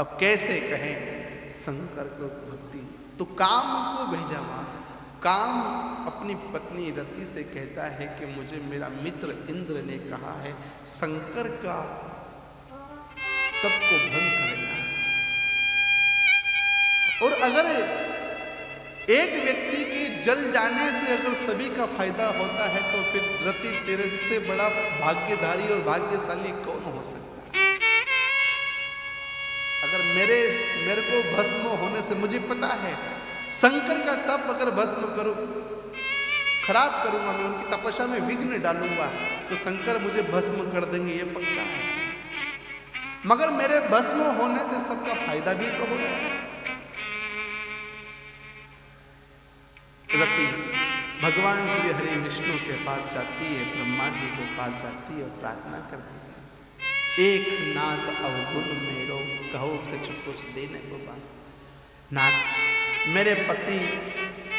अब कैसे कहें शंकर को भक्ति। तो काम को भेजा वहां। काम अपनी पत्नी रति से कहता है कि मुझे मेरा मित्र इंद्र ने कहा है शंकर का तप को भंग करेगा। और अगर एक व्यक्ति के जल जाने से अगर सभी का फायदा होता है तो फिर रति तेरे से बड़ा भाग्यधारी और भाग्यशाली कौन हो सकता है। अगर मेरे को भस्म होने से मुझे पता है शंकर का तप अगर भस्म करूं, खराब करूंगा, मैं उनकी तपस्या में विघ्न डालूंगा तो शंकर मुझे भस्म कर देंगे, ये पक्का है। मगर मेरे भस्म होने से सबका फायदा भी तो होगा। रति भगवान श्री हरि विष्णु के पास जाती है, ब्रह्मा जी के पास जाती है और प्रार्थना करती है, एक नाथ अवगुण मेरो कहो कछु कुछ देने को बात। नाथ मेरे पति,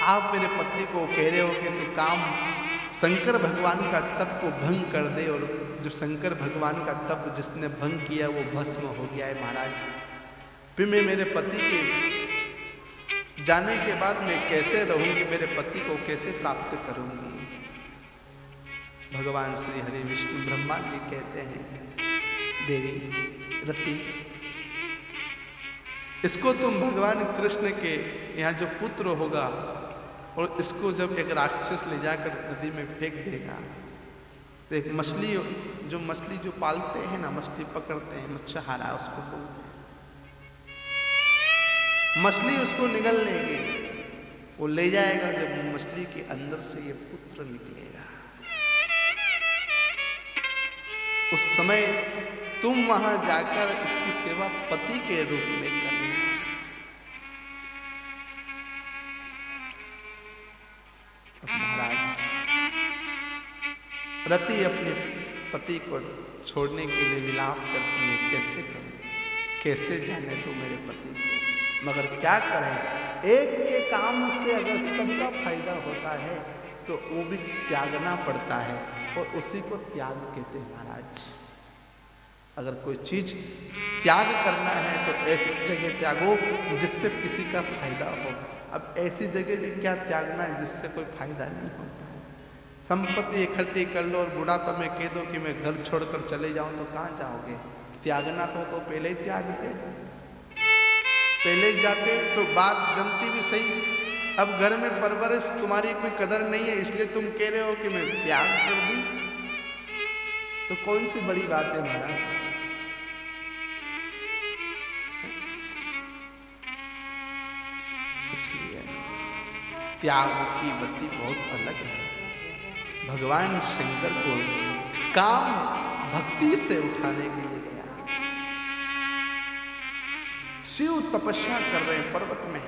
आप मेरे पति को कह रहे हो कि तू काम शंकर भगवान का तप को भंग कर दे, और जब शंकर भगवान का तप जिसने भंग किया वो भस्म हो गया है महाराज, फिर मैं मेरे पति के जाने के बाद मैं कैसे रहूंगी, मेरे पति को कैसे प्राप्त करूंगी। भगवान श्री हरि विष्णु ब्रह्मा जी कहते हैं देवी रति, इसको तुम भगवान कृष्ण के यहाँ जो पुत्र होगा और इसको जब एक राक्षस ले जाकर नदी में फेंक देगा तो एक मछली जो पालते हैं ना, मछली पकड़ते हैं, मच्छहारा उसको बोलते हैं, मछली उसको निगल लेगी, वो ले जाएगा, जब मछली के अंदर से ये पुत्र निकलेगा उस समय तुम वहां जाकर इसकी सेवा पति के रूप में करना। महाराज रति अपने पति को छोड़ने के लिए विलाप करती है, कैसे करूं, कैसे जाने दो मेरे पति को, मगर क्या करें, एक के काम से अगर सबका फायदा होता है तो वो भी त्यागना पड़ता है, और उसी को त्याग कहते हैं महाराज। अगर कोई चीज त्याग करना है तो ऐसी जगह त्यागो जिससे किसी का फायदा हो। अब ऐसी जगह भी क्या त्यागना है जिससे कोई फायदा नहीं होता है। संपत्ति इकट्ठी कर लो और बुढ़ापा में कह दो कि मैं घर छोड़कर चले जाऊं तो कहाँ जाओगे। त्यागना तो पहले ही त्यागते, पहले ही जाते तो बात जमती भी सही। अब घर में परवरिश तुम्हारी कोई कदर नहीं है इसलिए तुम कह रहे हो कि मैं त्याग कर दूं, तो कौन सी बड़ी बात है महाराज। इसलिए त्याग की गति बहुत अलग है। भगवान शंकर को काम भक्ति से उठाने के लिए गया। शिव तपस्या कर रहे हैं पर्वत में,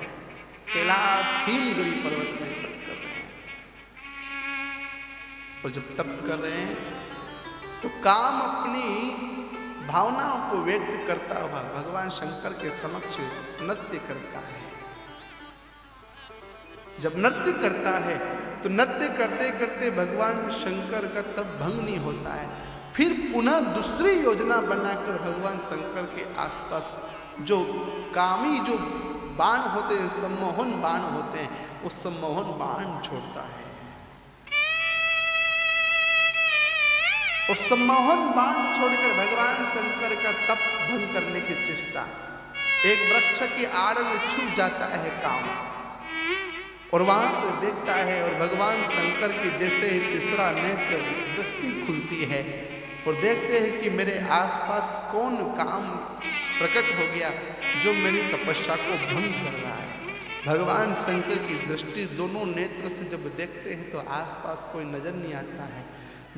कैलाश हिमगिरी पर्वत में तप कर रहे हैं, और जब तप कर रहे हैं तो काम अपनी भावनाओं को व्यक्त करता हुआ भगवान शंकर के समक्ष नृत्य करता है। जब नृत्य करता है तो नृत्य करते करते भगवान शंकर का तप भंग नहीं होता है। फिर पुनः दूसरी योजना बनाकर भगवान शंकर के आसपास जो कामी जो बाण होते हैं, सम्मोहन बाण होते हैं, वो सम्मोहन बाण छोड़ता है। और सम्मोहन बाण छोड़कर भगवान शंकर का तप भंग करने की चेष्टा, एक वृक्ष की आड़ में छुप जाता है काम, और वहां से देखता है और भगवान शंकर की जैसे ही तीसरा नेत्र दृष्टि खुलती है और देखते हैं कि मेरे आसपास कौन काम प्रकट हो गया जो मेरी तपस्या को भंग कर रहा है। भगवान शंकर की दृष्टि दोनों नेत्र से जब देखते हैं तो आसपास कोई नजर नहीं आता है।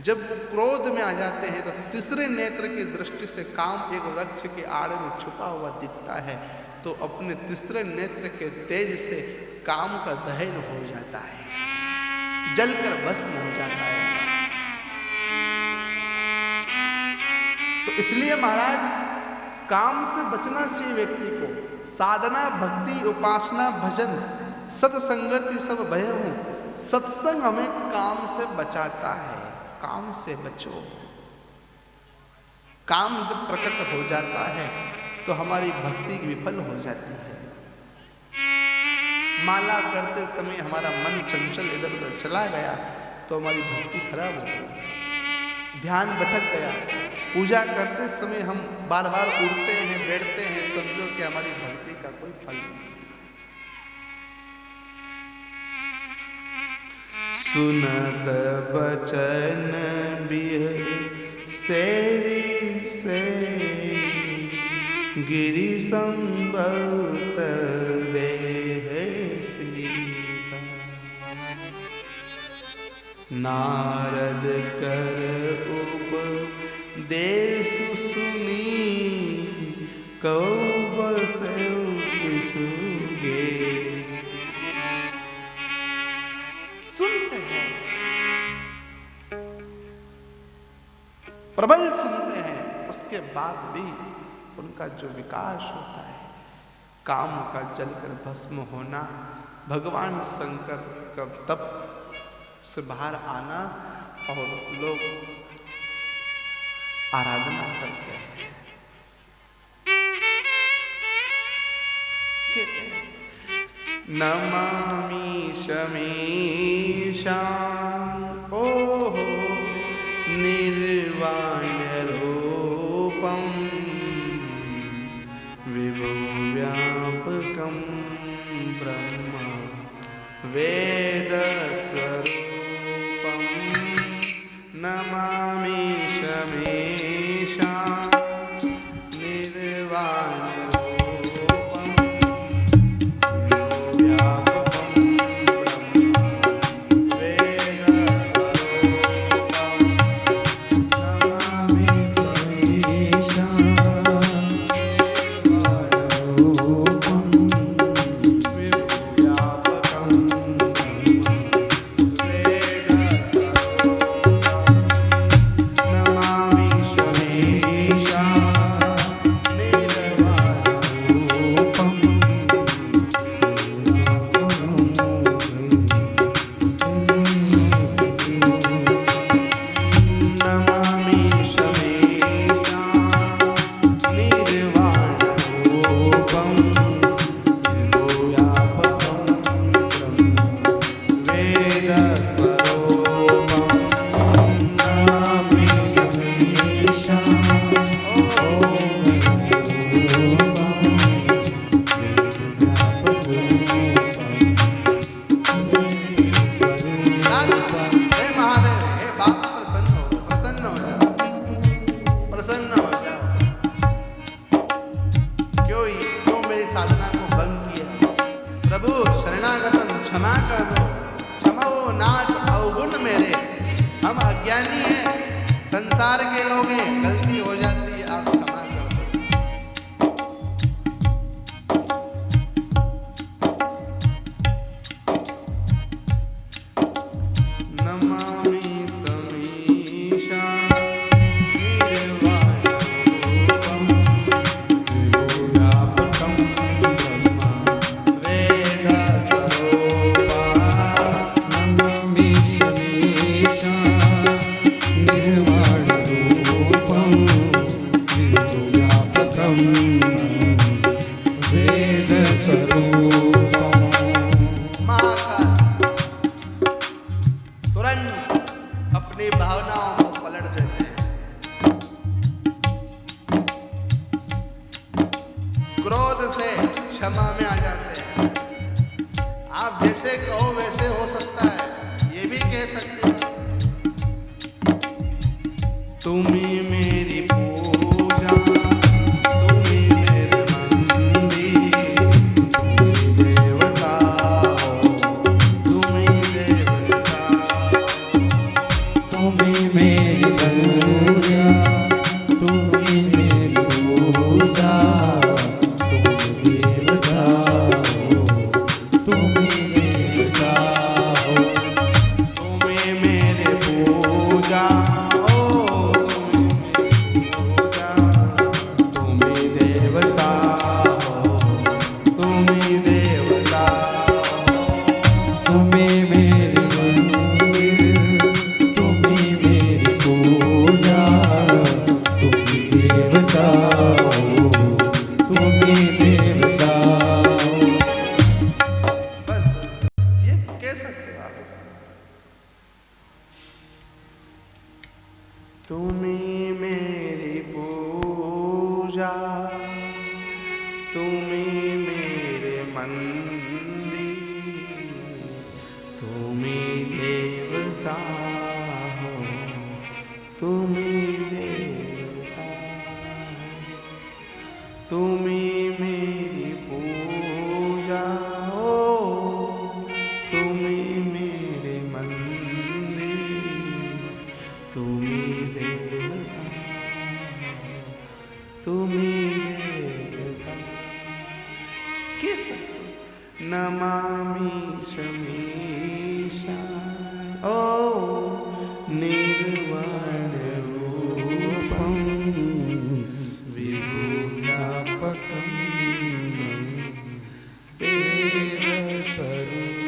जब वो क्रोध में आ जाते हैं तो तीसरे नेत्र की दृष्टि से काम एक वृक्ष के आड़ में छुपा हुआ दिखता है, तो अपने तीसरे नेत्र के तेज से काम का दहन हो जाता है, जलकर भस्म हो जाता है। तो इसलिए महाराज काम से बचना चाहिए व्यक्ति को। साधना, भक्ति, उपासना, भजन, सत्संगति सब भय हूं। सत्संग हमें काम से बचाता है। काम से बचो। काम जब प्रकट हो जाता है तो हमारी भक्ति विफल हो जाती है। माला करते समय हमारा मन चंचल इधर उधर चला गया तो हमारी भक्ति खराब हो गई, ध्यान भटक गया। पूजा करते समय हम बार बार उड़ते हैं, बैठते हैं, समझो कि हमारी भक्ति का कोई फल नहीं। सुनत बचन सेरी से गिरि संबत नारद कर उपदेश सुनी कौ बसउ किसुगे। सुनते हैं, प्रबल सुनते हैं, उसके बाद भी उनका जो विकास होता है, काम का जलकर भस्म होना, भगवान शंकर का तप से बाहर आना और लोग आराधना करते हैं। नमामि शमीशां ओहो निर्वाण रूपं विभो व्यापकं ब्रह्म वेद स्वरूपं नमामि शमीशां निर्वाण संसार के लोग हैं, गलती हो जाती है, आप क्षमा कर दो। नमामि शमीशां निर्वाणरूपं विभुव्यापकं ब्रह्म वेद स्वरूपं नमामि शमीशां वेद स्वरूपम। तुरंत अपनी भावनाओं को पलट देते हैं, क्रोध से क्षमा में आ जाते हैं। आप जैसे कहो वैसे हो सकता है, ये भी कह सकते हो तुम्ही मेरी पूजा तुम्ही मेरी पूजा, तुम्ही मेरे मंदिर, तुम्ही देवता हो, तुम्ही देवता, तुम्ही मेरी पूजा हो, तुम्ही मेरे मंदिर, तुम्ही देवता, तुम्ही देवता। किस नमामि शमीशा ओ निर्वाण रूपम विभूव्यापकम तेज स्वरूप।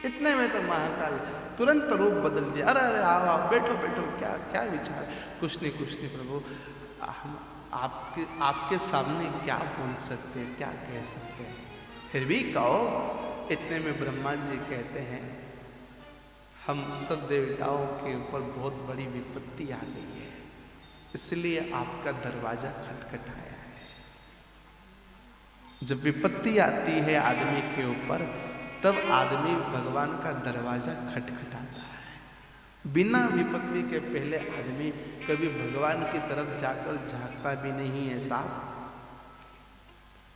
इतने में तो महाकाल तुरंत रूप बदल दिया। अरे अरे आओ आओ, बैठो बैठो, क्या क्या विचार? कुछ नहीं प्रभु, हम आपके सामने क्या बोल सकते हैं, क्या कह सकते हैं, फिर भी कहो। इतने में ब्रह्मा जी कहते हैं, हम सब देवताओं के ऊपर बहुत बड़ी विपत्ति आ गई है, इसलिए आपका दरवाजा खटखटाया है। जब विपत्ति आती है आदमी के ऊपर, तब आदमी भगवान का दरवाजा खटखटाता है। बिना विपत्ति के पहले आदमी कभी भगवान की तरफ जाकर झांकता भी नहीं है साहब।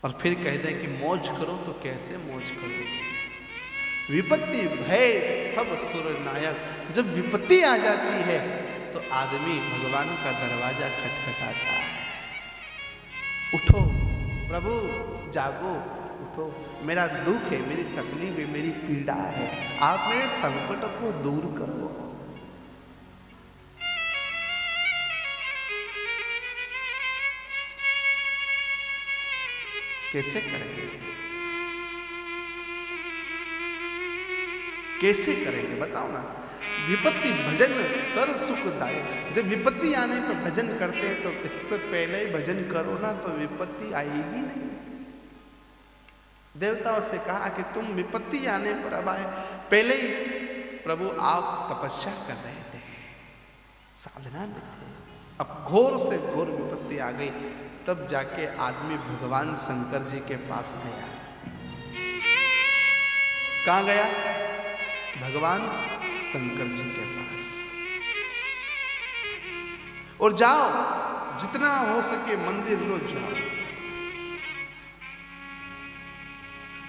और फिर कह दे कि मौज करो, तो कैसे मौज करो? विपत्ति भय सब सुर नायक। जब विपत्ति आ जाती है तो आदमी भगवान का दरवाजा खटखटाता है। उठो प्रभु, जागो, उठो, मेरा दुख है, मेरी तकलीफ है, मेरी पीड़ा है, आप मेरे संकट को दूर करो। कैसे करेंगे? कैसे करेंगे बताओ ना। विपत्ति भजन स्वर सुखदायक। जब विपत्ति आने पर भजन करते हैं तो इससे पहले ही भजन करो ना, तो विपत्ति आएगी नहीं। देवताओं से कहा कि तुम विपत्ति आने पर अब आए, पहले ही प्रभु आप तपस्या कर रहे थे, साधना में थे, अब घोर से घोर विपत्ति आ गई। तब जाके आदमी भगवान शंकर जी के पास गया। कहाँ गया? भगवान शंकर जी के पास। और जाओ, जितना हो सके मंदिर रोज जाओ,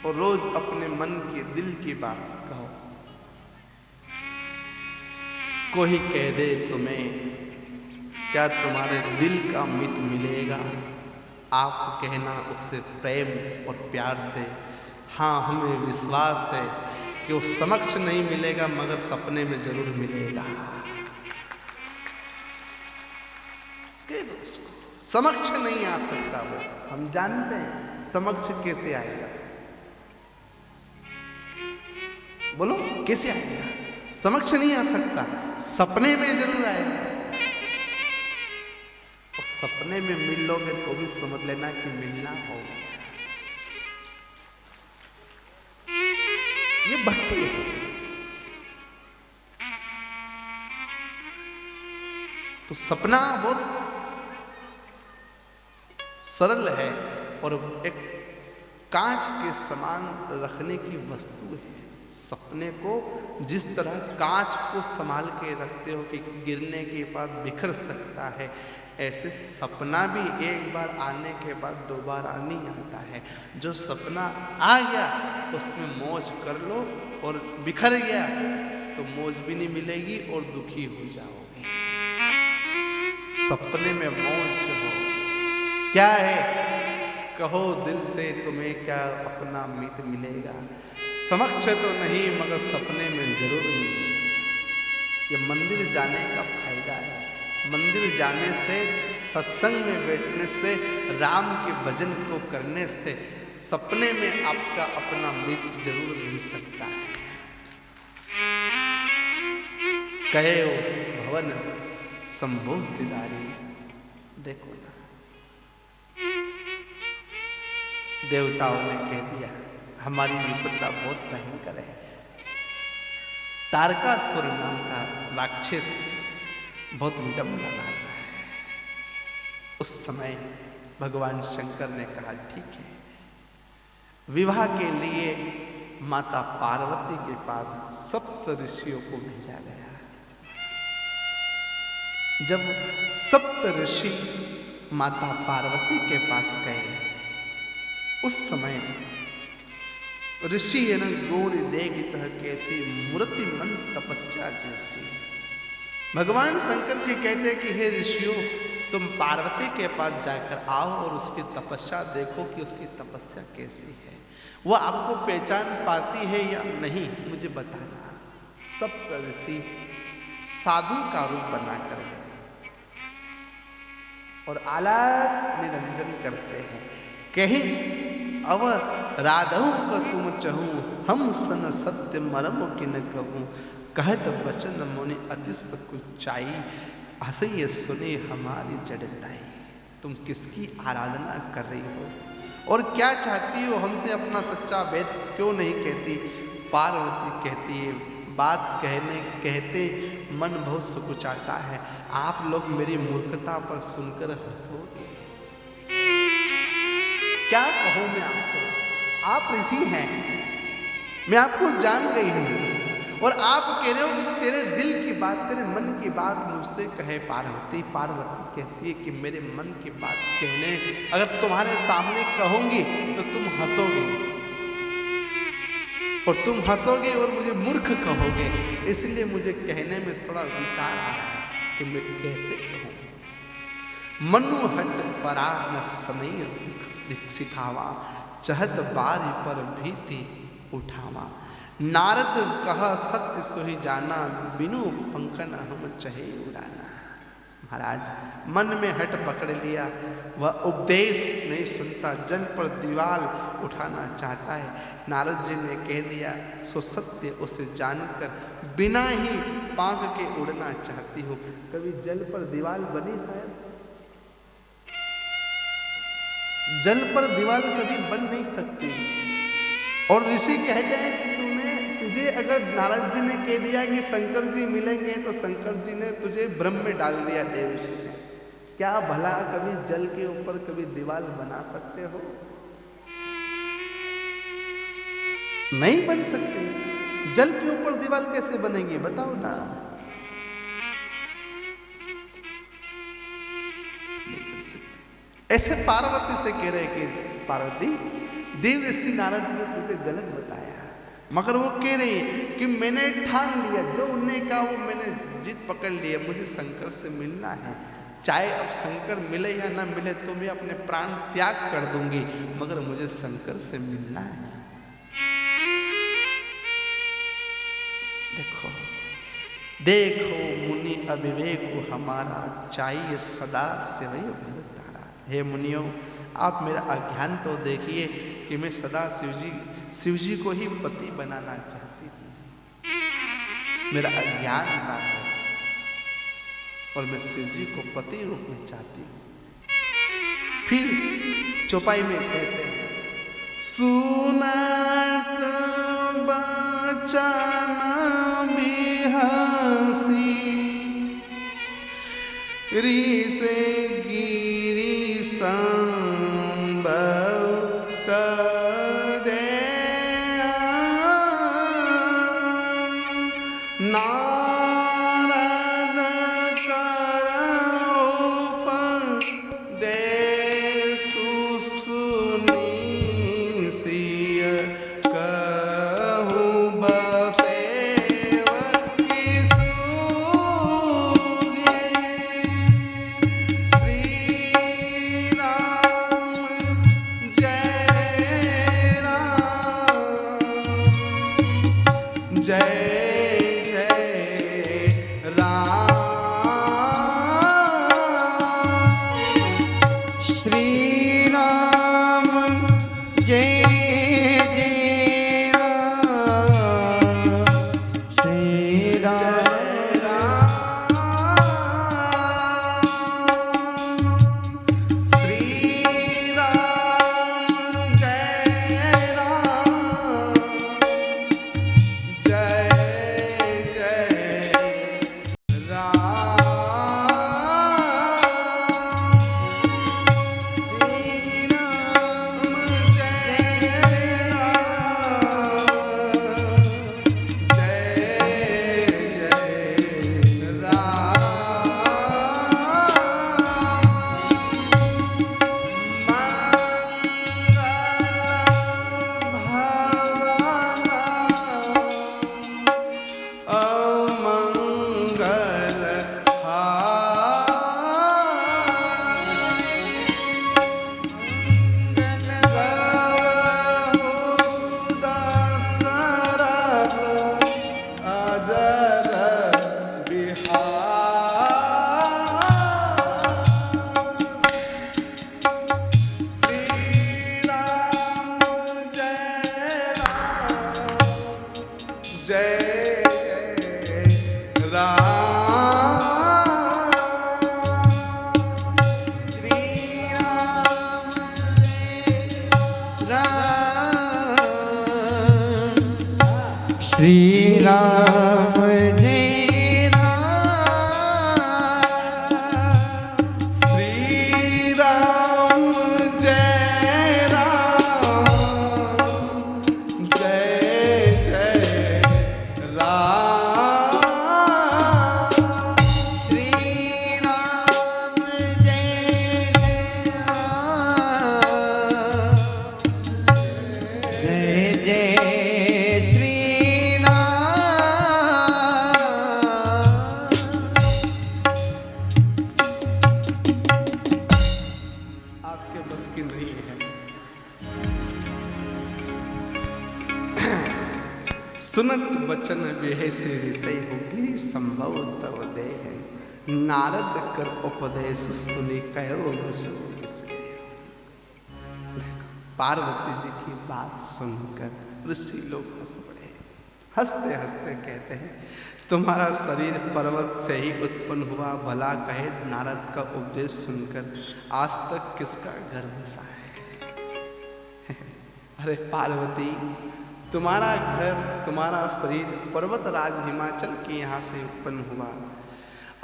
और रोज अपने मन की दिल की बात कहो। कोई कह दे तुम्हें, क्या तुम्हारे दिल का मित मिलेगा? आप कहना उससे प्रेम और प्यार से, हाँ हमें विश्वास है कि वो समक्ष नहीं मिलेगा मगर सपने में जरूर मिलेगा। कह दो उसको, समक्ष नहीं आ सकता वो, हम जानते हैं समक्ष कैसे आएगा। बोलो कैसे आएगा? समक्ष नहीं आ सकता, सपने में जरूर आएगा। और सपने में मिल लोगे तो भी समझ लेना कि मिलना होगा। ये भक्ति है। तो सपना बहुत सरल है और एक कांच के समान रखने की वस्तु है। सपने को जिस तरह कांच को संभाल के रखते हो कि गिरने के बाद बिखर सकता है, ऐसे सपना भी एक बार आने के बाद दोबारा नहीं आता है। जो सपना आ गया उसमें मौज कर लो, और बिखर गया तो मौज भी नहीं मिलेगी और दुखी हो जाओगे। सपने में मौज हो। क्या है? कहो दिल से तुम्हें क्या अपना मित मिलेगा? समक्ष तो नहीं मगर सपने में जरूर मिलेगा। ये मंदिर जाने का फायदा है। मंदिर जाने से, सत्संग में बैठने से, राम के भजन को करने से सपने में आपका अपना मित्र जरूर मिल सकता है। कहे उस भवन संभो सिधारी। देखो ना, देवताओं ने कह दिया हमारी विपत्ता बहुत भयंकर है। तारकासुर नाम का राक्षस बहुत विडंबना लग रहा है। उस समय भगवान शंकर ने कहा ठीक है, विवाह के लिए माता पार्वती के पास 7 ऋषियों को भेजा गया। जब 7 ऋषि माता पार्वती के पास गए, उस समय ऋषि है ना गोरी देगी तह कैसी मूर्तिमंत तपस्या जैसी। भगवान शंकर जी कहते हैं कि हे ऋषियों, तुम पार्वती के पास जाकर आओ और उसकी तपस्या देखो कि उसकी तपस्या कैसी है, वो आपको पहचान पाती है या नहीं, मुझे बताना। 7 ऋषि साधु का रूप बनाकर गए और आलाप निरंजन करते हैं। कहीं अव राधऊ का तुम चहूँ, हम सन सत्य मरम कि न कहूँ, कहत बचन मुनि अति सकुचाई, हंसैये सुने हमारी जड़ताई। तुम किसकी आराधना कर रही हो और क्या चाहती हो हमसे, अपना सच्चा वेद क्यों नहीं कहती? पार्वती कहती है, बात कहते मन बहुत सकुचाता है, आप लोग मेरी मूर्खता पर सुनकर हंसोगे। क्या कहूं मैं आपसे, आप ऋषि हैं, मैं आपको जान गई हूं और आप कह रहे हो कि तेरे दिल की बात, तेरे मन की बात मुझसे कहे पार्वती। पार्वती कहती है कि मेरे मन की बात कहने अगर तुम्हारे सामने कहूंगी तो तुम हंसोगे और तुम हंसोगे और मुझे मूर्ख कहोगे, इसलिए मुझे कहने में थोड़ा विचार आ रहा है कि मैं कैसे कहूं। मनुहट परा न समय सिखावा, चहत बारी पर भीति उठावा। नारद कहा सत्य सोही जाना, बिनु पंखन हम चहे उड़ाना। महाराज मन में हट पकड़ लिया, वह उपदेश नहीं सुनता, जन पर दीवाल उठाना चाहता है। नारद जी ने कह दिया सो सत्य उसे जानकर, बिना ही पांख के उड़ना चाहती हूँ। कभी जल पर दीवाल बनी शायद? जल पर दीवार कभी बन नहीं सकती। और ऋषि कहते हैं कि तुझे अगर नारद जी ने कह दिया कि शंकर जी मिलेंगे तो शंकर जी ने तुझे ब्रह्म में डाल दिया देव ऋषि ने। क्या भला कभी जल के ऊपर कभी दीवार बना सकते हो? नहीं बन सकते। जल के ऊपर दीवार कैसे बनेगी बताओ ना। नहीं बन सकते। ऐसे पार्वती से कह रहे कि पार्वती, देव ऋषि नारद ने तुझे गलत बताया, मगर वो कह रही कि मैंने ठान लिया, जो उन्होंने कहा वो मैंने जीत पकड़ लिया, मुझे शंकर से मिलना है। चाहे अब शंकर मिले या ना मिले तो मैं अपने प्राण त्याग कर दूंगी, मगर मुझे शंकर से मिलना है। देखो देखो मुनि अविवेक हमारा, चाहिए सदा शिवय भरतारा। हे मुनियों, आप मेरा अज्ञान तो देखिए कि मैं सदा शिव जी को ही पति बनाना चाहती हूँ। मेरा अज्ञान ना हो और मैं शिव जी को पति रूप में चाहती हूँ। फिर चौपाई में कहते हैं, सुनत बचन बिहसी, ऋषि गिरि संभव नारद कर उपदेश सुनी, सिय कहूँ बसेवकी सूगे। श्री राम सुनत बचन बेहे से ऋषि होगी संभव तव देह, नारद कर उपदेश सुनी कहो बस। पार्वती जी की बात सुनकर ऋषि लोग हंस पड़े। हंसते हंसते कहते हैं तुम्हारा शरीर पर्वत से ही उत्पन्न हुआ, भला कहे नारद का उपदेश सुनकर आज तक किसका घर बसा है। अरे पार्वती, तुम्हारा घर, तुम्हारा शरीर पर्वतराज हिमाचल के यहाँ से उत्पन्न हुआ।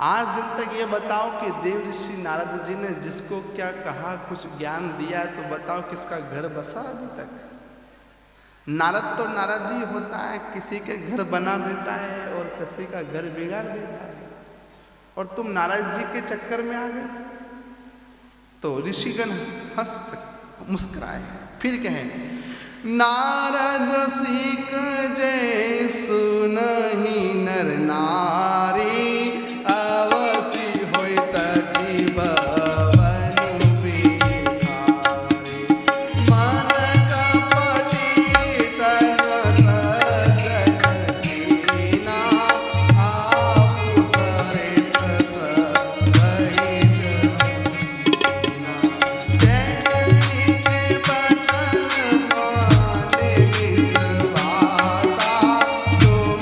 आज दिन तक ये बताओ कि देव ऋषि नारद जी ने जिसको क्या कहा, कुछ ज्ञान दिया, तो बताओ किसका घर बसा अभी तक। नारद तो नारद ही होता है, किसी के घर बना देता है और किसी का घर बिगाड़ देता है, और तुम नारद जी के चक्कर में आ गए। तो ऋषिगण हंस मुस्कुराए, फिर कहें नारद सीख जय सुनहि नर नारी, अवसि होइत जीवन बिखारी। मन कपटी तन सजन कीना, आपु सरेस रहित कीना। जय के बचन माने विश्वासा, जो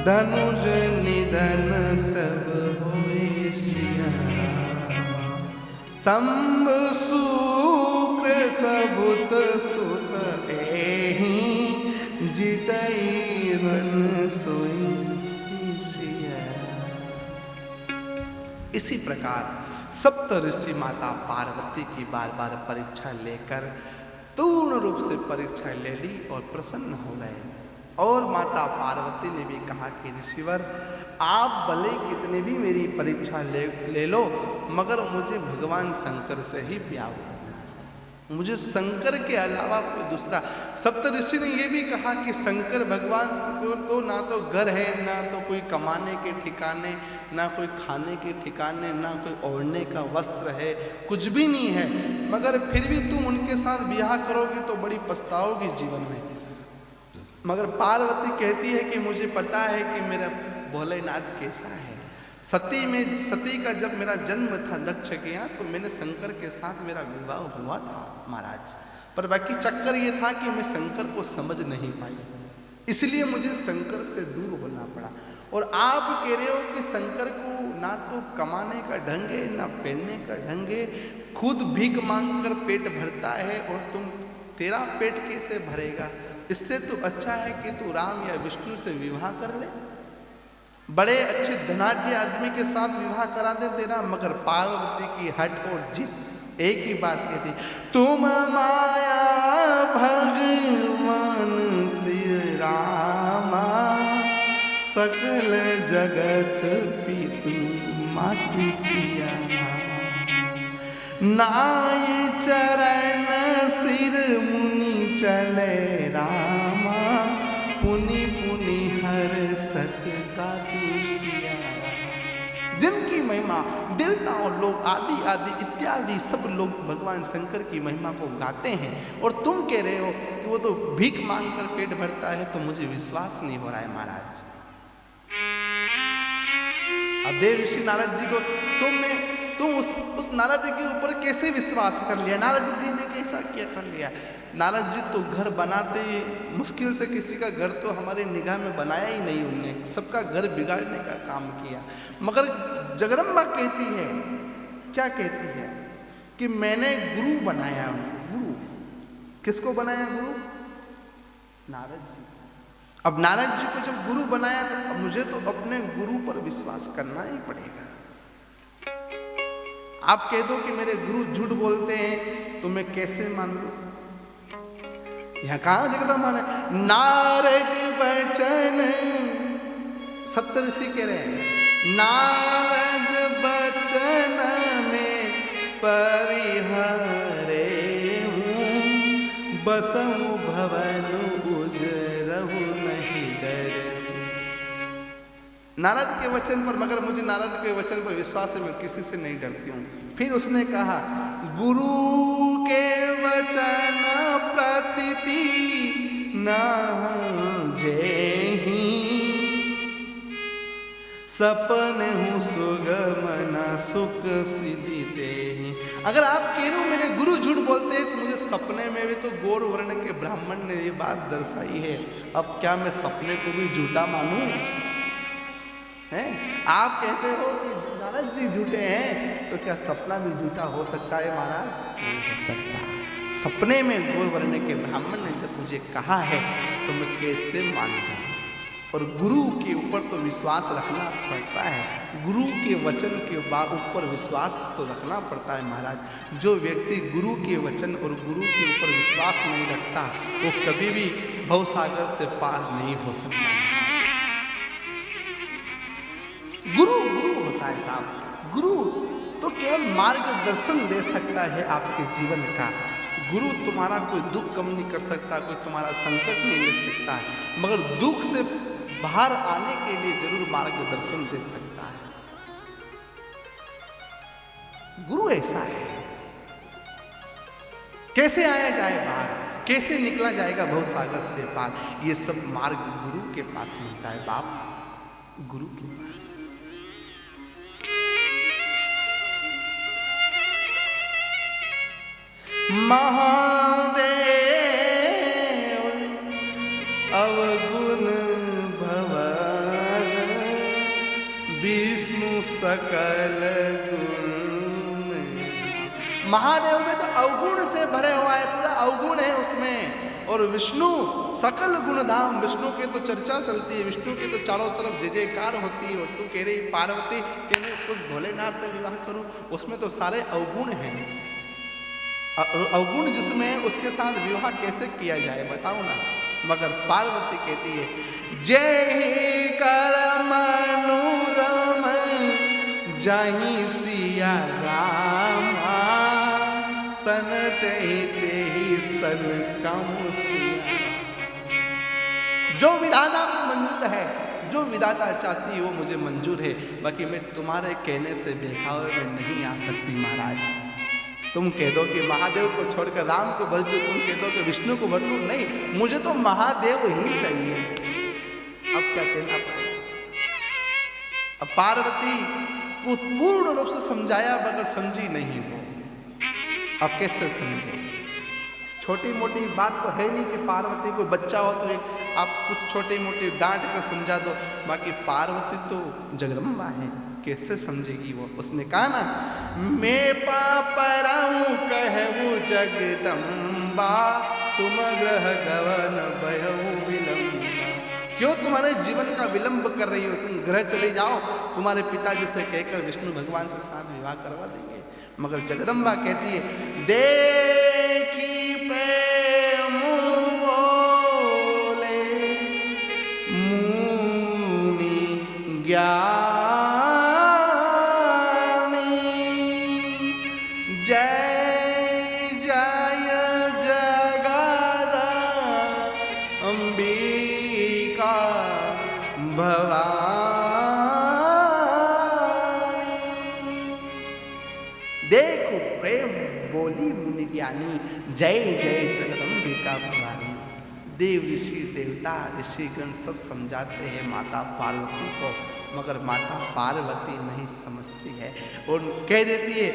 धनुज निधन तब होई सिया शंभ शुक्र सबुत सुत एहि जितई रन सोई सिया। इसी प्रकार सप्त ऋषि माता पार्वती की बार बार परीक्षा लेकर पूर्ण रूप से परीक्षा ले ली और प्रसन्न हो गए। और माता पार्वती ने भी कहा कि ऋषिवर आप भले कितने भी मेरी परीक्षा ले लो, मगर मुझे भगवान शंकर से ही ब्याह करना है, मुझे शंकर के अलावा कोई दूसरा। सप्त ऋषि ने यह भी कहा कि शंकर भगवान को तो ना तो घर है, ना तो कोई कमाने के ठिकाने, ना कोई खाने के ठिकाने, ना कोई ओढ़ने का वस्त्र है, कुछ भी नहीं है, मगर फिर भी तुम उनके साथ ब्याह करोगी तो बड़ी पछताओगी जीवन में। मगर पार्वती कहती है कि मुझे पता है कि मेरा भोलेनाथ कैसा है। सती का जब मेरा जन्म था दक्ष के यहाँ, तो मैंने शंकर के साथ मेरा विवाह हुआ था महाराज, पर बाकी चक्कर ये था कि मैं शंकर को समझ नहीं पाई, इसलिए मुझे शंकर से दूर होना पड़ा। और आप कह रहे हो कि शंकर को ना तो कमाने का ढंग है, ना पहनने का ढंग है, खुद भीख मांग कर पेट भरता है, और तेरा पेट कैसे भरेगा? इससे तो अच्छा है कि तू राम या विष्णु से विवाह कर ले, बड़े अच्छे धनाढ्य आदमी के साथ विवाह करा दे तेरा। मगर पार्वती की हट और जिद एक ही बात कहती, तुम माया भगवान श्री रामा सकल जगत पितु मातु सिया नाई चरण सिर मुनि चले रामा पुनि पुनि हर सत का दुशिया। जिनकी महिमा देवता और लोग आदि आदि इत्यादि सब लोग भगवान शंकर की महिमा को गाते हैं, और तुम कह रहे हो कि वो तो भीख मांग कर पेट भरता है, तो मुझे विश्वास नहीं हो रहा है महाराज। अब देव ऋषि नारद जी को तुम उस नारद जी के ऊपर कैसे विश्वास कर लिया? नारद जी ने कैसा क्या कर लिया? नारद जी तो घर बनाते मुश्किल से, किसी का घर तो हमारे निगाह में बनाया ही नहीं उनने, सबका घर बिगाड़ने का काम किया। मगर जगदम्बा कहती है, क्या कहती है कि मैंने गुरु बनाया। गुरु किसको बनाया? गुरु नारद जी। अब नारद जी को जब गुरु बनाया, तो अब मुझे तो अपने गुरु पर विश्वास करना ही पड़ेगा। आप कह दो कि मेरे गुरु झूठ बोलते हैं, तो मैं कैसे मान लूं? यहां कहा जगदम्बा ने नारद बचन, सप्तऋषि कह रहे हैं नारद बचन में परिहरे हूं, बसहु भवन उजरहु नहीं डर। नारद के वचन पर, मगर मुझे नारद के वचन पर विश्वास है, मैं किसी से नहीं डरती हूँ। फिर उसने कहा गुरु के वचन प्रतिति न जेहि, सपन हूँ सुगमन सुख सिद्धि देहि। अगर आप कह रहे हो मेरे गुरु झूठ बोलते हैं, तो मुझे सपने में भी तो गौर वर्ण के ब्राह्मण ने ये बात दर्शाई है। अब क्या मैं सपने को भी झूठा मानूं? हैं? आप कहते हो कि नारद जी झूठे हैं, तो क्या सपना भी झूठा हो सकता है महाराज? नहीं हो सकता। सपने में गौर वर्ण के ब्राह्मण ने जब मुझे कहा है, तो मैं कैसे मानूं? और गुरु के ऊपर तो विश्वास रखना पड़ता है, गुरु के वचन के ऊपर विश्वास तो रखना पड़ता है महाराज। जो व्यक्ति गुरु के वचन और गुरु के ऊपर विश्वास नहीं रखता, वो कभी भी भवसागर से पार नहीं हो सकता। गुरु होता है साहब। गुरु तो केवल मार्गदर्शन दे सकता है आपके जीवन का। गुरु तुम्हारा कोई दुख कम नहीं कर सकता, कोई तुम्हारा संकट नहीं ले सकता है, मगर दुख से बाहर आने के लिए जरूर मार्गदर्शन दे सकता है। गुरु ऐसा है। कैसे आया जाए बाहर, कैसे निकला जाएगा भवसागर से पार, ये सब मार्ग गुरु के पास मिलता है बाप, गुरु के पास। महादेव अवगुण भव सकल गुण। महादेव में तो अवगुण से भरे हुआ है, पूरा अवगुण है उसमें। और विष्णु सकल गुण धाम, विष्णु की तो चर्चा चलती है, विष्णु की तो चारों तरफ जय जयकार होती है। और तू कह रही पार्वती कि मैं उस भोलेनाथ से विवाह करूं, उसमें तो सारे अवगुण हैं। अवगुण जिसमें, उसके साथ विवाह कैसे किया जाए बताओ ना। मगर पार्वती कहती है जय कर मनोरम जाहि सिया रामा सन ते सन कम सिया। जो विधाता मंजूर है, जो विधाता चाहती है वो मुझे मंजूर है। बाकी मैं तुम्हारे कहने से बहकावे में नहीं आ सकती महाराज। तुम कह दो कि महादेव को छोड़कर राम को भज लो, तुम कह दो कि विष्णु को भज लो, नहीं, मुझे तो महादेव ही चाहिए। अब क्या कहना पड़ेगा। अब पार्वती को पूर्ण रूप से समझाया मगर समझी नहीं वो। अब कैसे समझे। छोटी मोटी बात तो है नहीं कि पार्वती को बच्चा हो तो एक आप कुछ छोटी मोटी डांट कर समझा दो। बाकी पार्वती तो जगदम्बा है, कैसे समझेगी वो। उसने कहा ना मैं पापराऊं कहूं जगदम्बा तुम ग्रह गवन भयऊ विलंबा। क्यों तुम्हारे जीवन का विलंब कर रही हो, तुम ग्रह चले जाओ, तुम्हारे पिताजी से कहकर विष्णु भगवान से साथ विवाह करवा देंगे। मगर जगदम्बा कहती है देखी प्रेम बोले मुनि ज्ञानी जय जय जगद अंबिका भवानी। देखो प्रेम बोली मुनि ज्ञानी जय जय जगदम्बिका भवानी। देव ऋषि देवता ऋषिगण सब समझाते हैं माता पार्वती को, मगर माता पार्वती नहीं समझती है और कह देती है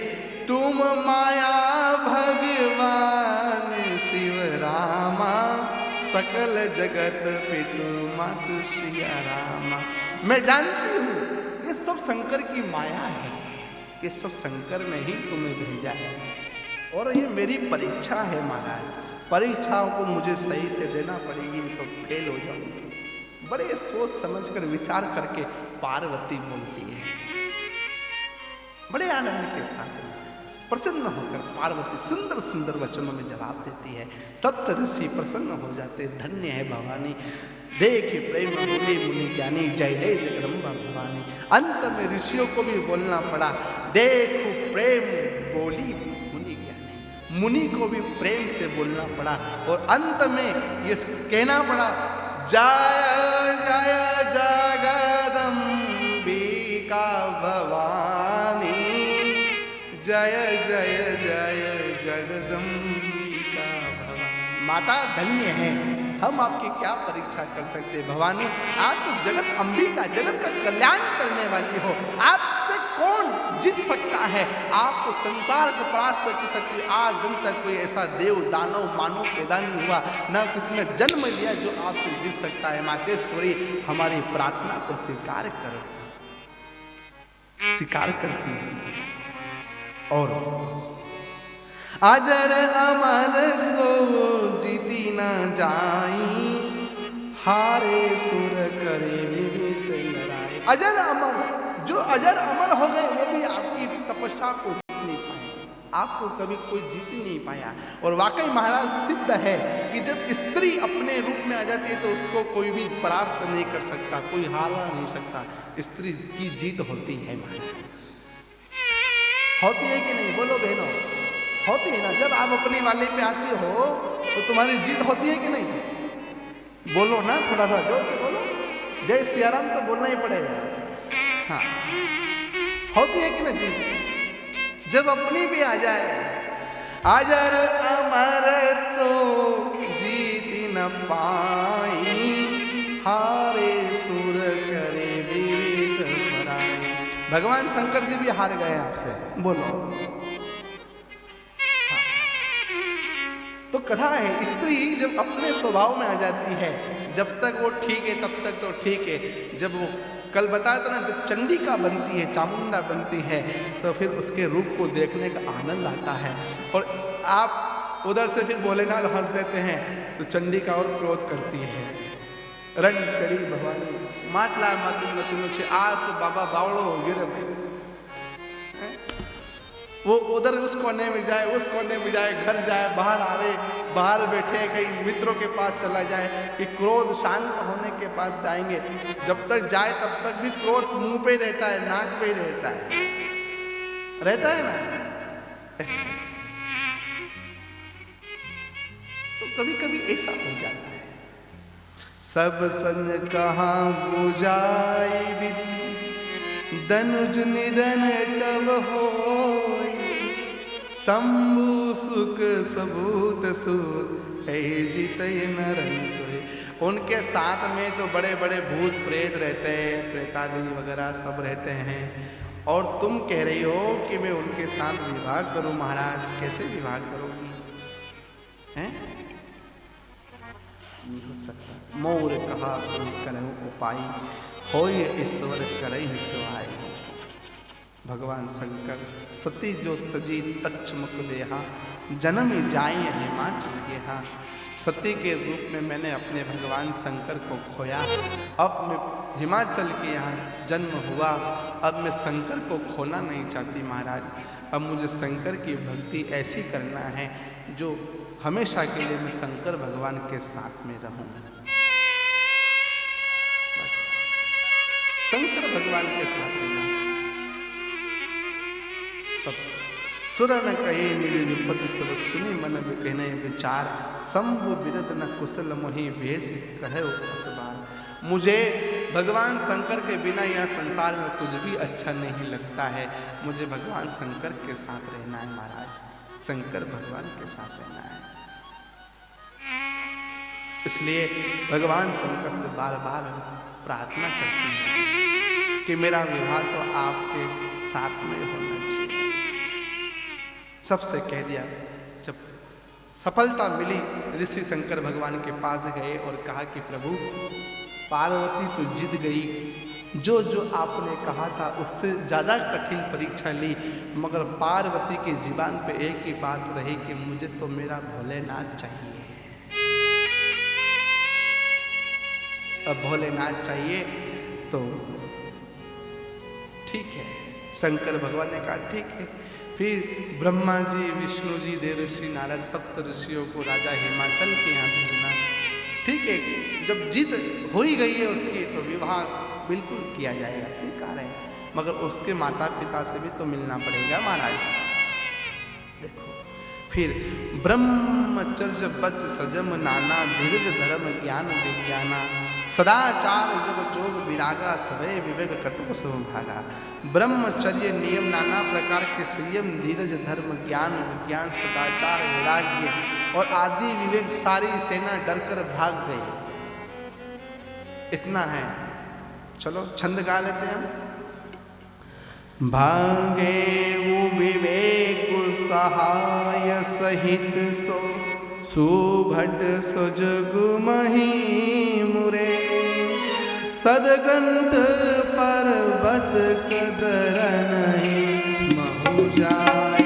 तुम माया भगवान शिव रामा सकल जगत पितु मातु सिया रामा। मैं जानती हूँ ये सब शंकर की माया है, ये सब शंकर ने ही तुम्हें भेजा है और ये मेरी परीक्षा है महाराज। परीक्षाओं को मुझे सही से देना पड़ेगी, तो फेल हो जाऊंगी। बड़े सोच समझकर विचार करके पार्वती बोलती है, बड़े आनंद के साथ प्रसन्न होकर पार्वती सुंदर सुंदर वचनों में जवाब देती है। सप्त ऋषि प्रसन्न हो जाते, धन्य है भवानी। देखिए प्रेम बोली मुनि ज्ञानी जय जय जगदम्बा भवानी। अंत में ऋषियों को भी बोलना पड़ा देखो प्रेम बोली मुनि ज्ञानी। मुनि को भी प्रेम से बोलना पड़ा और अंत में ये कहना पड़ा जय जय जगदम्बिका भवानी जय जय जय जगदम्बिका भवानी। माता धन्य है, हम आपकी क्या परीक्षा कर सकते हैं भवानी। आप तो जगत अंबिका, जगत का कल्याण करने वाली हो, आपसे कौन जीत सकता है। आप तो संसार को परास्त कर सकती। आज दिन तक कोई ऐसा देव दानव मानव पैदा नहीं हुआ, न किसी ने जन्म लिया जो आपसे जीत सकता है। मातेश्वरी हमारी प्रार्थना को स्वीकार करो, स्वीकार करती है। और अजर अमर सो जीती न जाई हारे सुर करे विविध लड़ाई। अजर अमर, जो अजर अमर हो गए वो भी आपकी तपस्या को जीत नहीं पाए, आपको कभी कोई जीत नहीं पाया। और वाकई महाराज सिद्ध है कि जब स्त्री अपने रूप में आ जाती है तो उसको कोई भी परास्त नहीं कर सकता, कोई हारा नहीं सकता। स्त्री की जीत होती है महाराज, होती है कि नहीं बोलो बहनों, होती है ना। जब आप अपने वाले पे आती हो तो तुम्हारी जीत होती है कि नहीं, बोलो ना, थोड़ा सा जोर से बोलो। जय सियाराम तो बोलना ही पड़ेगा। हाँ, होती है कि नहीं जीत, जब अपनी भी आ जाए। अजर अमर सो जीत न पाई हारे सुर करे विविध पराई। भगवान शंकर जी भी हार गए आपसे, बोलो। तो कथा है, स्त्री जब अपने स्वभाव में आ जाती है, जब तक वो ठीक है तब तक तो ठीक है, जब वो कल बताया था ना, जब चंडिका बनती है, चामुंडा बनती है, तो फिर उसके रूप को देखने का आनंद आता है। और आप उधर से फिर भोलेनाथ हंस देते हैं तो चंडिका और क्रोध करती है, रण चढ़ी भवानी माटला मातुम नतुनुचे, आज तो बाबा बावड़ो गिर भाई। वो उधर उस कोने में जाए, उस कोने में जाए, घर जाए, बाहर आवे, बाहर बैठे, कहीं मित्रों के पास चला जाए कि क्रोध शांत होने के पास जाएंगे। जब तक जाए तब तक भी क्रोध मुंह पे रहता है, नाक पे रहता है ना ऐसे। तो कभी कभी ऐसा हो जाता है। सब संग कहा बुझाई विधि, दनुज निधन कब होई, शंभु सुख सबूत सूत है जीतय नरन सोई। उनके साथ में तो बड़े बड़े भूत प्रेत रहते हैं, प्रेतादि वगैरह सब रहते हैं, और तुम कह रही हो कि मैं उनके साथ विवाह करूं। महाराज कैसे विवाह करोगी? हैं? नहीं हो सकता। मोर कहा सुन करहु उपाय, होय ईश्वर करहि सहाय। भगवान शंकर सती जो तजी तक्षमुख देहा, जन्म जाय हिमाचल गेहा। सती के रूप में मैंने अपने भगवान शंकर को खोया, अब मैं हिमाचल के यहाँ जन्म हुआ, अब मैं शंकर को खोना नहीं चाहती महाराज। अब मुझे शंकर की भक्ति ऐसी करना है जो हमेशा के लिए मैं शंकर भगवान के साथ में रहूं। बस शंकर भगवान के साथ रहना। तब सुर न कहे मेरे विपत्ति सब सुनी, मन में कहने विचार, शंभु बिरद न कुशल मोहि भेष कहे उपसवार। मुझे भगवान शंकर के बिना यह संसार में कुछ भी अच्छा नहीं लगता है। मुझे भगवान शंकर के साथ रहना है महाराज, शंकर भगवान के साथ रहना है। इसलिए भगवान शंकर से बार बार प्रार्थना करती है कि मेरा विवाह तो आपके साथ में होना चाहिए। सबसे कह दिया। जब सफलता मिली, ऋषि शंकर भगवान के पास गए और कहा कि प्रभु पार्वती तो जीत गई, जो जो आपने कहा था उससे ज़्यादा कठिन परीक्षा ली, मगर पार्वती की जीवान पे एक ही बात रही कि मुझे तो मेरा भोलेनाथ चाहिए। अब भोलेनाथ चाहिए तो ठीक है, शंकर भगवान ने कहा ठीक है। फिर ब्रह्मा जी, विष्णु जी, देवर्षि नारद, सप्त ऋषियों को राजा हिमाचल के यहाँ भेजना। ठीक है, जब जीत हो ही गई है उसकी तो विवाह बिल्कुल किया जाएगा, स्वीकार है, मगर उसके माता पिता से भी तो मिलना पड़ेगा महाराज। देखो फिर ब्रह्मचर्य बच सजम नाना, धीरज धर्म ज्ञान विज्ञाना, सदाचार जब जोग विरागा, सवय विवेक कटुक सब भागा। ब्रह्मचर्य नियम, नाना प्रकार के संयम, धीरज धर्म ज्ञान विज्ञान, सदाचार वैराग्य और आदि विवेक, सारी सेना डरकर भाग गई। इतना है। चलो छंद गा लेते हैं हम। भागे वो विवेक सहाय सहित सो, सुभट सुजग मही मुरे, सदगंत पर्वत कदरन महु जाए।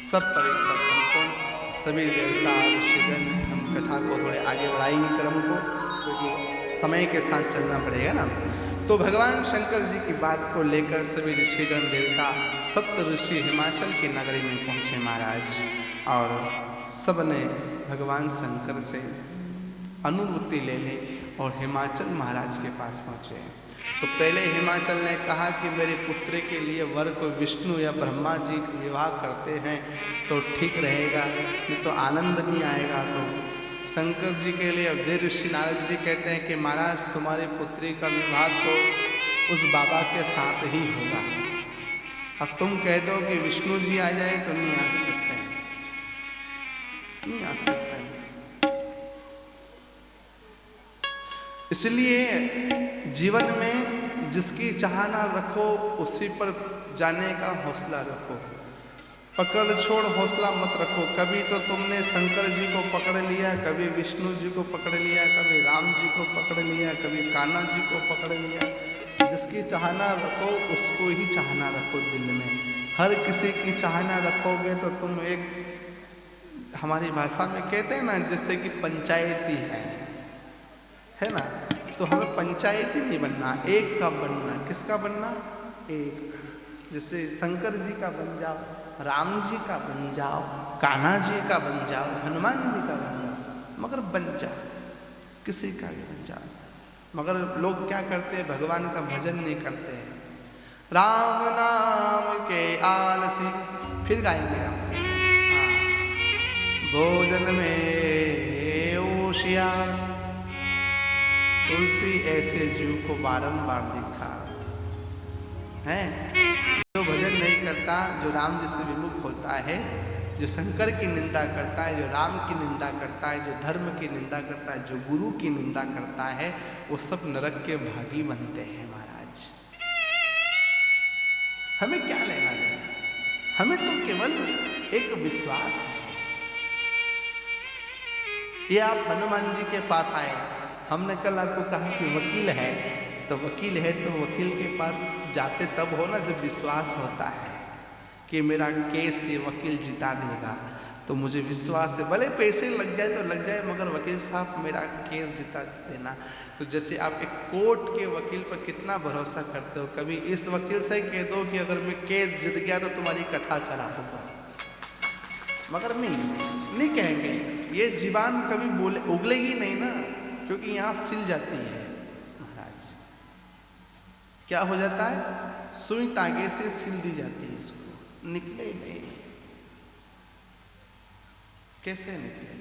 सब परीक्षा संपूर्ण, सभी देवता ऋषिगण। हम कथा को थोड़े आगे बढ़ाएंगे क्रम को, क्योंकि समय के साथ चलना पड़ेगा ना। तो भगवान शंकर जी की बात को लेकर सभी ऋषिगण देवता सप्त ऋषि हिमाचल की नगरी में पहुँचे महाराज, और सब ने भगवान शंकर से अनुमति लेने और हिमाचल महाराज के पास पहुँचे। तो पहले हिमाचल ने कहा कि मेरे पुत्र के लिए वर को विष्णु या ब्रह्मा जी विवाह करते हैं तो ठीक रहेगा, नहीं तो आनंद नहीं आएगा। तो शंकर जी के लिए देव ऋषि नारद जी कहते हैं कि महाराज तुम्हारी पुत्री का विवाह तो उस बाबा के साथ ही होगा, अब तुम कह दो कि विष्णु जी आ जाए तो नहीं आ सकते, नहीं आ सकते। इसलिए जीवन में जिसकी चाहना रखो उसी पर जाने का हौसला रखो, पकड़ छोड़ हौसला मत रखो। कभी तो तुमने शंकर जी को पकड़ लिया, कभी विष्णु जी को पकड़ लिया, कभी राम जी को पकड़ लिया, कभी कान्हा जी को पकड़ लिया। जिसकी चाहना रखो उसको ही चाहना रखो दिल में। हर किसी की चाहना रखोगे तो तुम एक, हमारी भाषा में कहते हैं ना, जैसे कि पंचायती है ना, तो हमें पंचायती नहीं बनना, एक का बनना। किसका बनना? एक। जैसे शंकर जी का बन जाओ, राम जी का बन जाओ, कान्हा जी का बन जाओ, हनुमान जी का बन जाओ, मगर बन जाओ, किसी का भी बन जाओ। मगर लोग क्या करते हैं? भगवान का भजन नहीं करते हैं, राम नाम के आलसी। फिर गाएंगे हम, भोजन में होशियार, तुलसी ऐसे जीव को बारंबार दिखा है। जो भजन नहीं करता, जो राम जी से विमुख होता है, जो शंकर की निंदा करता है, जो राम की निंदा करता है, जो धर्म की निंदा करता है, जो गुरु की निंदा करता है, वो सब नरक के भागी बनते हैं महाराज। हमें क्या लेना देना? हमें तो केवल एक विश्वास है। ये आप हनुमान जी के पास आए, हमने कल आपको कहा कि वकील है, तो वकील है तो वकील के पास जाते तब हो ना जब विश्वास होता है कि मेरा केस ये वकील जिता देगा। तो मुझे विश्वास है, भले पैसे लग जाए तो लग जाए, मगर वकील साहब मेरा केस जिता देना। तो जैसे आप एक कोर्ट के वकील पर कितना भरोसा करते हो, कभी इस वकील से कह दो कि अगर मैं केस जीत गया तो तुम्हारी कथा करा दूंगा, मगर नहीं कहेंगे। ये जीवान कभी बोले उगलेगी नहीं ना, क्योंकि यहाँ सिल जाती है महाराज। क्या हो जाता है? सुई तागे से सिल दी जाती है, इसको निकले नहीं। कैसे निकले?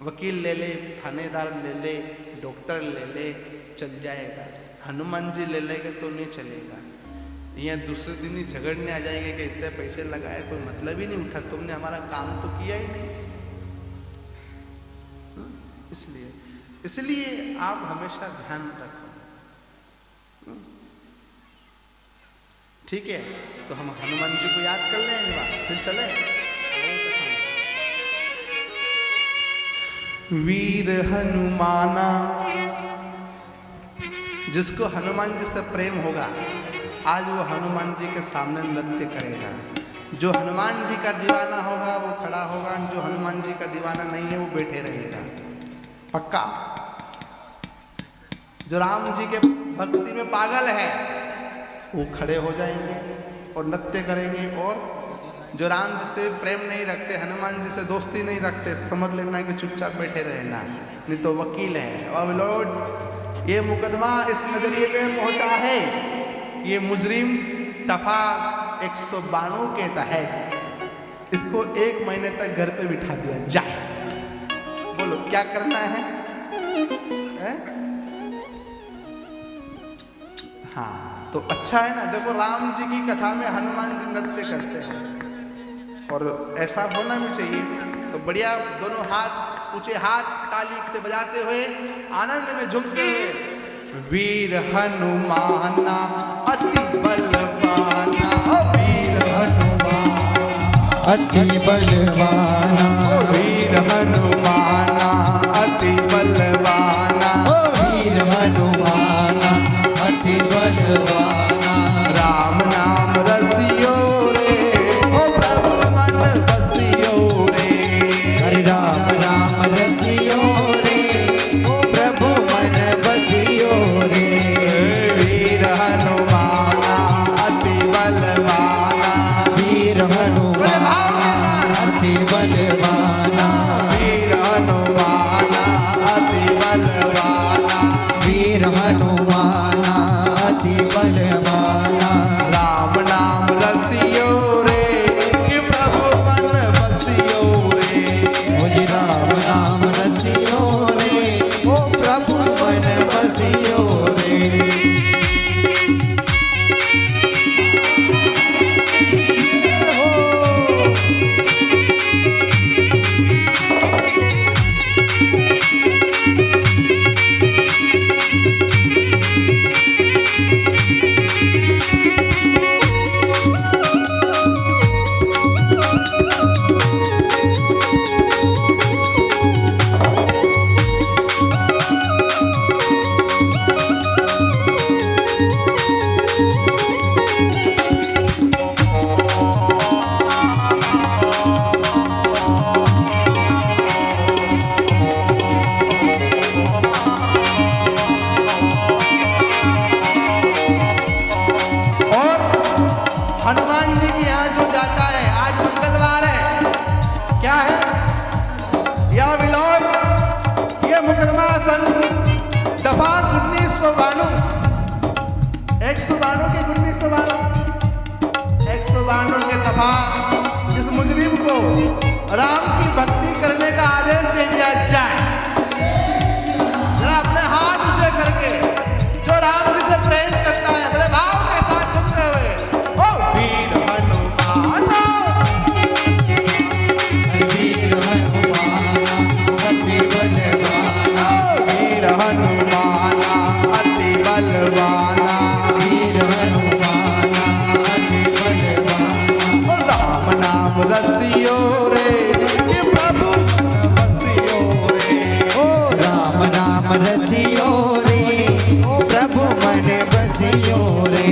वकील ले ले, थानेदार ले ले, डॉक्टर ले ले, चल जाएगा। हनुमान जी ले लेंगे तो नहीं चलेगा। यहाँ दूसरे दिन ही झगड़ने आ जाएंगे कि इतने पैसे लगाए, कोई मतलब ही नहीं उठा, तुमने हमारा काम तो किया ही नहीं। इसलिए आप हमेशा ध्यान रखो, ठीक है? तो हम हनुमान जी को याद कर लें एक बार, फिर चले। वीर हनुमाना, जिसको हनुमान जी से प्रेम होगा आज वो हनुमान जी के सामने नृत्य करेगा। जो हनुमान जी का दीवाना होगा वो खड़ा होगा, जो हनुमान जी का दीवाना नहीं है वो बैठे रहेगा, पक्का। जो राम जी के भक्ति में पागल है वो खड़े हो जाएंगे और नृत्य करेंगे, और जो राम जी से प्रेम नहीं रखते, हनुमान जी से दोस्ती नहीं रखते, समझ लेना कि चुपचाप बैठे रहना, नहीं तो वकील है। और लॉर्ड ये मुकदमा इस नजरिए पे पहुंचा है, ये मुजरिम दफा 192 के तहत इसको 1 महीने तक घर पे बिठा दिया जाए। बोलो क्या करना है? हाँ, तो अच्छा है ना। देखो राम जी की कथा में हनुमान जी नृत्य करते हैं, और ऐसा होना भी चाहिए। तो बढ़िया, दोनों हाथ ऊंचे, हाथ ताली से बजाते हुए, आनंद में झूमते हुए, वीर हनुमाना अति बलवाना, वीर हनुमान अति बलवाना, वीर हनुमाना अति बलवाना, वीर हनुमाना अति बलवाना। राम नाम रसियो रे, ओ प्रभु मन बलवाना वीर हनुमाना अति बलवाना वीर हनुमाना अति बलवाना राम नाम रसियो रे कि प्रभु मन बसियो रे मुझे राम नाम रसियो रे ओ प्रभु मन बसियो रे हनुमान जी के यहाँ जो जाता है, आज मंगलवार है, क्या है या विलोड, ये मुकदमा सन दफा 1992 192 के 1992 के दफा इस मुजरिम को राम की भक्ति करने का आदेश दे दिया जाए। जरा अपने हाथ ऊंचे करके जो राम जी से प्रेम करता है बड़े भाव के साथ चलते हुए वीर हनुमाना वीर हनुमाना अति बलवाना वीर हनुमाना अति बलवाना वीर हनुमाना अति बलवाना राम नाम रसियो रे कि प्रभु बसियो रे ओ राम नाम रसियो रे ओ प्रभु मन बसियो रे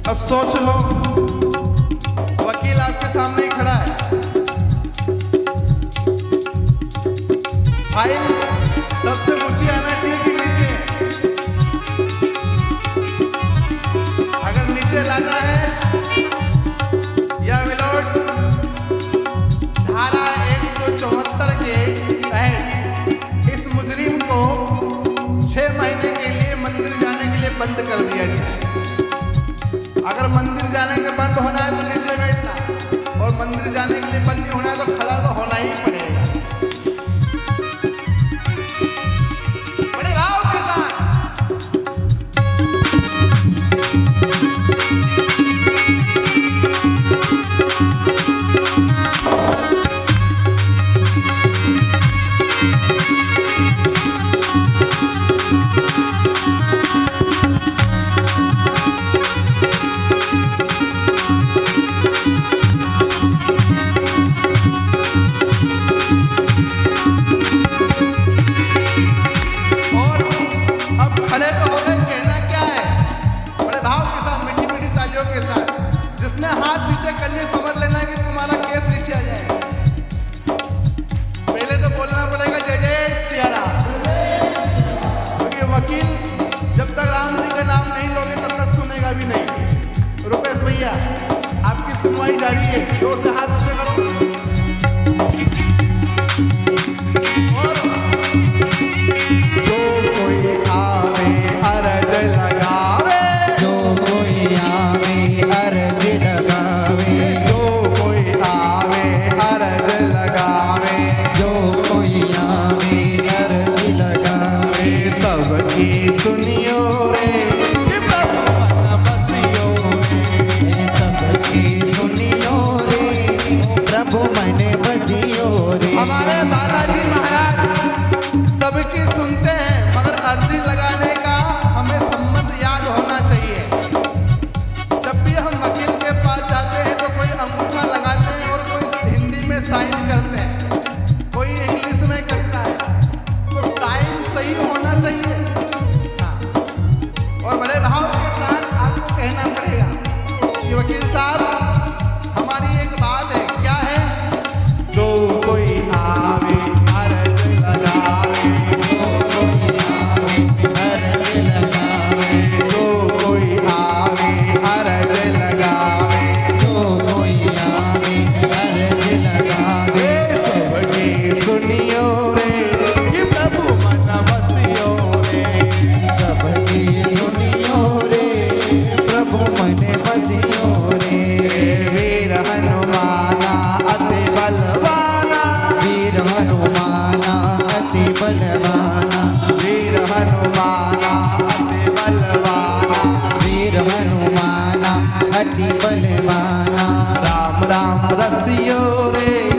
अब सोच लो, वकील आपके सामने ही खड़ा है, फाइल सबसे ऊंची आना चाहिए कि नीचे? अगर नीचे लाना है या विलोड धारा 174 के तहत इस मुजरिम को 6 महीने के लिए मंदिर जाने के लिए बंद कर दिया जाए। अगर मंदिर जाने के बंद होना है तो नीचे बैठना, और मंदिर जाने के लिए बंद नहीं होना है तो खड़ा तो होना ही पड़ेगा। बड़े भाव के साथ कर लिए, समझ लेना कि तुम्हारा केस नीचे आ जाएगा। पहले तो बोलना पड़ेगा जय जय सिया राम, क्योंकि वकील जब तक राम जी का नाम नहीं लोगे तब तक सुनेगा भी नहीं। रुपेश भैया आपकी सुनवाई जारी है, जोर से हाथ ऊंचे करो। और बलवाना, वीर हनुमाना अति बलवाना, वीर हनुमाना अति बलवाना। राम राम रसियो रे